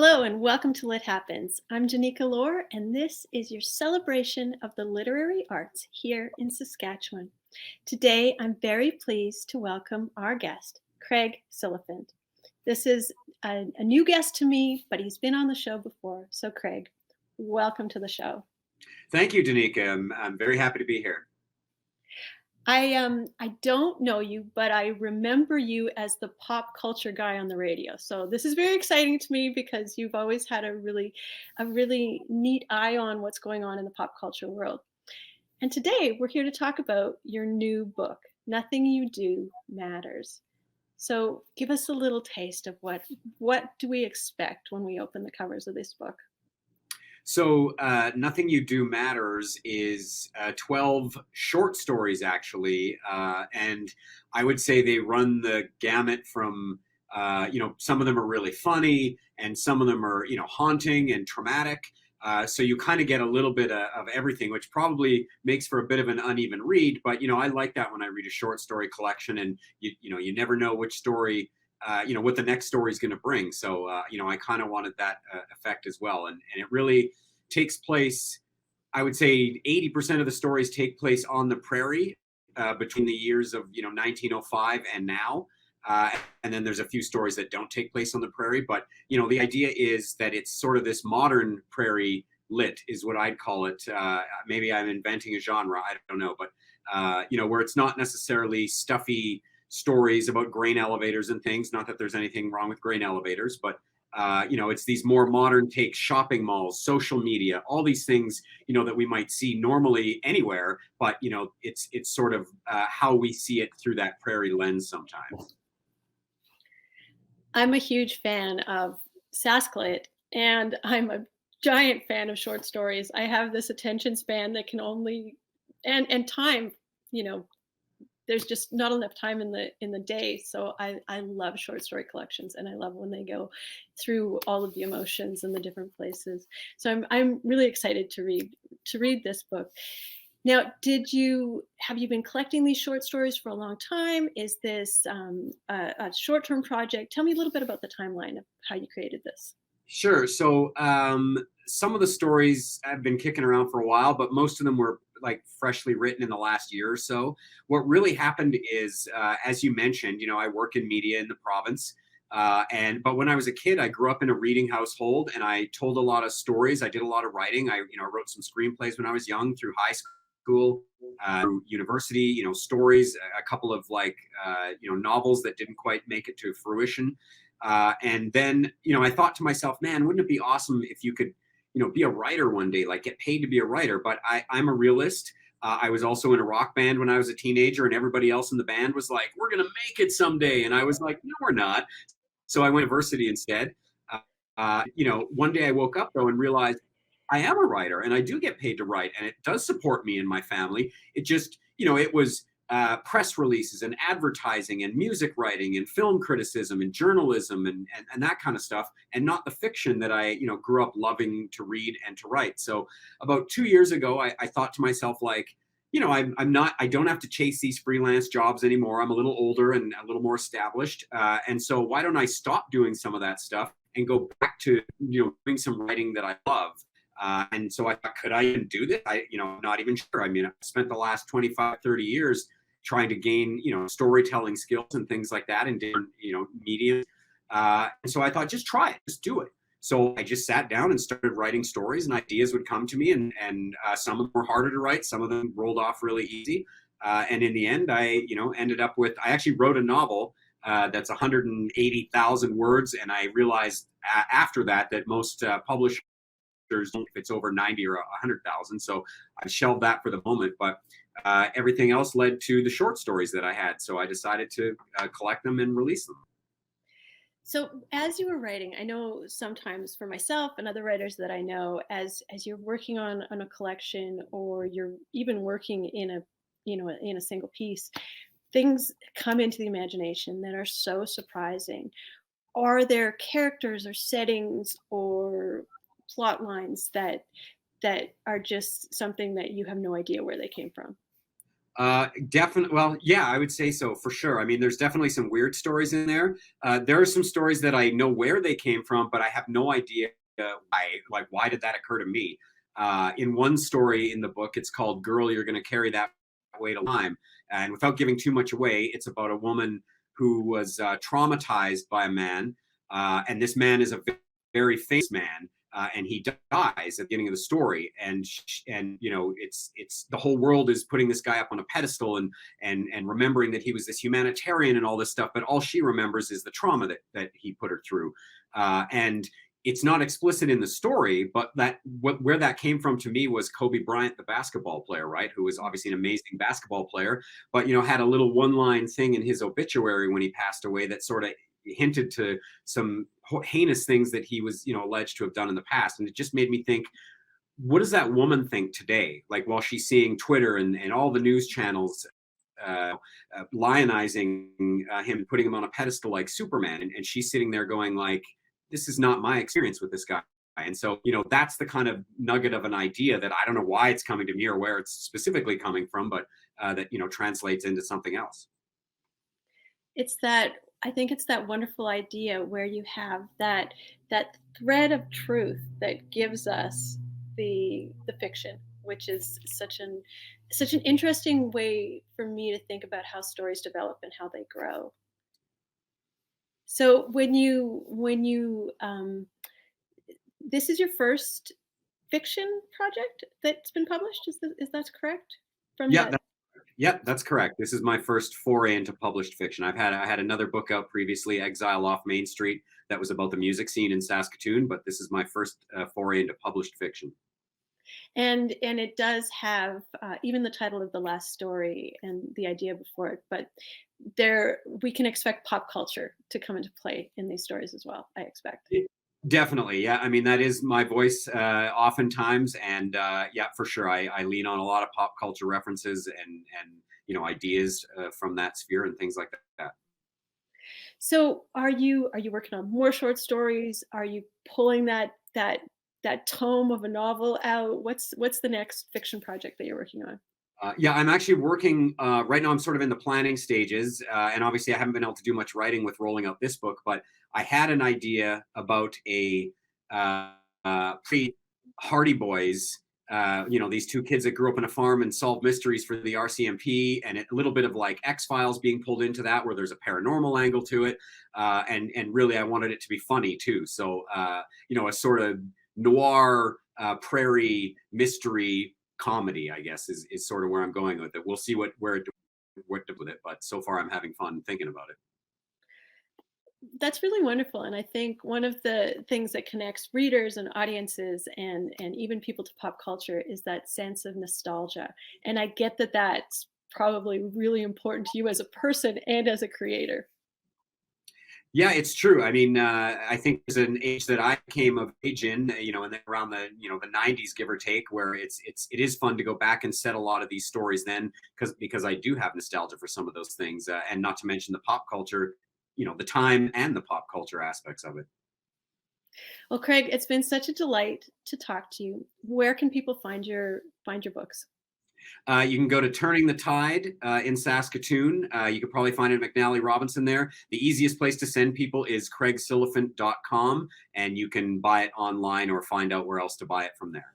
Hello and welcome to Lit Happens. I'm Danica Lorer, and this is your celebration of the literary arts here in Saskatchewan. Today, I'm very pleased to welcome our guest, Craig Silliphant. This is a new guest to me, but he's been on the show before. So, Craig, welcome to the show. Thank you, Danica. I'm very happy to be here. I don't know you, but I remember you as the pop culture guy on the radio. So this is very exciting to me because you've always had a really neat eye on what's going on in the pop culture world. And today we're here to talk about your new book, Nothing You Do Matters. So give us a little taste of what do we expect when we open the covers of this book? Nothing You Do Matters is 12 short stories, actually. And I would say they run the gamut from, some of them are really funny and some of them are, haunting and traumatic. So you kind of get a little bit of everything, which probably makes for a bit of an uneven read. But, I like that when I read a short story collection and, you never know which story what the next story is going to bring. So, I kind of wanted that effect as well. And it really takes place, I would say 80% of the stories take place on the prairie between the years of, 1905 and now. And then there's a few stories that don't take place on the prairie. But, the idea is that it's sort of this modern prairie lit is what I'd call it. Maybe I'm inventing a genre. I don't know. But, where it's not necessarily stuffy stories about grain elevators and things. Not that there's anything wrong with grain elevators, but it's these more modern take shopping malls, social media, all these things, that we might see normally anywhere, but it's sort of how we see it through that prairie lens sometimes. I'm a huge fan of Sasklit, and I'm a giant fan of short stories. I have this attention span that can only and time, you know, there's just not enough time in the day. So I love short story collections, and I love when they go through all of the emotions and the different places. So I'm really excited to read this book. Now, have you been collecting these short stories for a long time? Is this a short-term project? Tell me a little bit about the timeline of how you created this. Sure. Some of the stories have been kicking around for a while, but most of them were like freshly written in the last year or so. What really happened is, as you mentioned, I work in media in the province. But when I was a kid, I grew up in a reading household and I told a lot of stories. I did a lot of writing. I wrote some screenplays when I was young through high school, through university, stories, a couple of novels that didn't quite make it to fruition. And then, I thought to myself, man, wouldn't it be awesome if you could, be a writer one day, like get paid to be a writer. But I'm a realist. I was also in a rock band when I was a teenager, and everybody else in the band was like, we're going to make it someday. And I was like, no, we're not. So I went to university instead. One day I woke up though and realized I am a writer and I do get paid to write, and it does support me and my family. It just, it was press releases and advertising and music writing and film criticism and journalism and that kind of stuff, and not the fiction that I, grew up loving to read and to write. So about 2 years ago, I thought to myself, like, I don't have to chase these freelance jobs anymore. I'm a little older and a little more established. And so why don't I stop doing some of that stuff and go back to, doing some writing that I love? And so I thought, could I even do this? Not even sure. I mean, I spent the last 25, 30 years trying to gain, storytelling skills and things like that in different, media. And so I thought, just try it, just do it. So I just sat down and started writing stories, and ideas would come to me, and some of them were harder to write. Some of them rolled off really easy. And in the end, I, ended up with, I actually wrote a novel that's 180,000 words. And I realized after that most publishers, if it's over 90 or 100,000. So I shelved that for the moment, but everything else led to the short stories that I had. So I decided to collect them and release them. So as you were writing, I know sometimes for myself and other writers that I know, as you're working on a collection, or you're even working in a single piece, things come into the imagination that are so surprising. Are there characters or settings or plot lines that are just something that you have no idea where they came from? Definitely. Well, yeah, I would say so for sure. I mean, there's definitely some weird stories in there. There are some stories that I know where they came from, but I have no idea why. Like, why did that occur to me? In one story in the book, it's called "Girl, You're Going to Carry That Weight of Time," and without giving too much away, it's about a woman who was traumatized by a man, and this man is a very famous man, and he dies at the beginning of the story, and you know it's the whole world is putting this guy up on a pedestal and remembering that he was this humanitarian and all this stuff, but all she remembers is the trauma that he put her through, and it's not explicit in the story, but where that came from to me was Kobe Bryant, the basketball player, right? Who was obviously an amazing basketball player, but you know had a little one-line thing in his obituary when he passed away that sort of hinted to some heinous things that he was, you know, alleged to have done in the past. And it just made me think, what does that woman think today? Like while she's seeing Twitter and all the news channels lionizing him, putting him on a pedestal like Superman, and she's sitting there going like, this is not my experience with this guy. And so, you know, that's the kind of nugget of an idea that I don't know why it's coming to me or where it's specifically coming from, but that, you know, translates into something else. It's that I think it's that wonderful idea where you have that thread of truth that gives us the fiction, which is such an interesting way for me to think about how stories develop and how they grow. So when you this is your first fiction project that's been published, is that correct? From Yeah, that. yeah, that's correct. This is my first foray into published fiction. I had another book out previously, Exile Off Main Street, that was about the music scene in Saskatoon, but this is my first foray into published fiction. And it does have even the title of the last story and the idea before it, but there we can expect pop culture to come into play in these stories as well, I expect. Definitely, yeah. I mean, that is my voice oftentimes, and yeah, for sure, I lean on a lot of pop culture references and you know ideas from that sphere and things like that. So are you working on more short stories? Are you pulling that tome of a novel out? What's the next fiction project that you're working on? Yeah, I'm actually working right now. I'm sort of in the planning stages, and obviously, I haven't been able to do much writing with rolling out this book. But I had an idea about a pre Hardy Boys. You know, these two kids that grew up on a farm and solve mysteries for the RCMP, and a little bit of like X Files being pulled into that, where there's a paranormal angle to it, and really, I wanted it to be funny too. So, you know, a sort of noir prairie mystery comedy, I guess, is sort of where I'm going with it. We'll see what with it, but so far I'm having fun thinking about it. That's really wonderful, and I think one of the things that connects readers and audiences and even people to pop culture is that sense of nostalgia, and I get that that's probably really important to you as a person and as a creator. Yeah, it's true. I mean, I think there's an age that I came of age in, you know, and then around the you know the '90s, give or take, where it is fun to go back and set a lot of these stories then, because I do have nostalgia for some of those things, and not to mention the pop culture, you know, the time and the pop culture aspects of it. Well, Craig, it's been such a delight to talk to you. Where can people find your books? You can go to Turning the Tide in Saskatoon. You could probably find it at McNally Robinson there. The easiest place to send people is craigsilliphant.com, and you can buy it online or find out where else to buy it from there.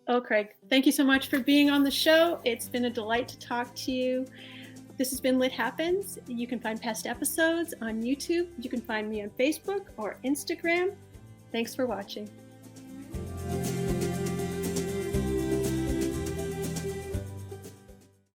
Oh, Craig, thank you so much for being on the show. It's been a delight to talk to you. This has been Lit Happens. You can find past episodes on YouTube. You can find me on Facebook or Instagram. Thanks for watching.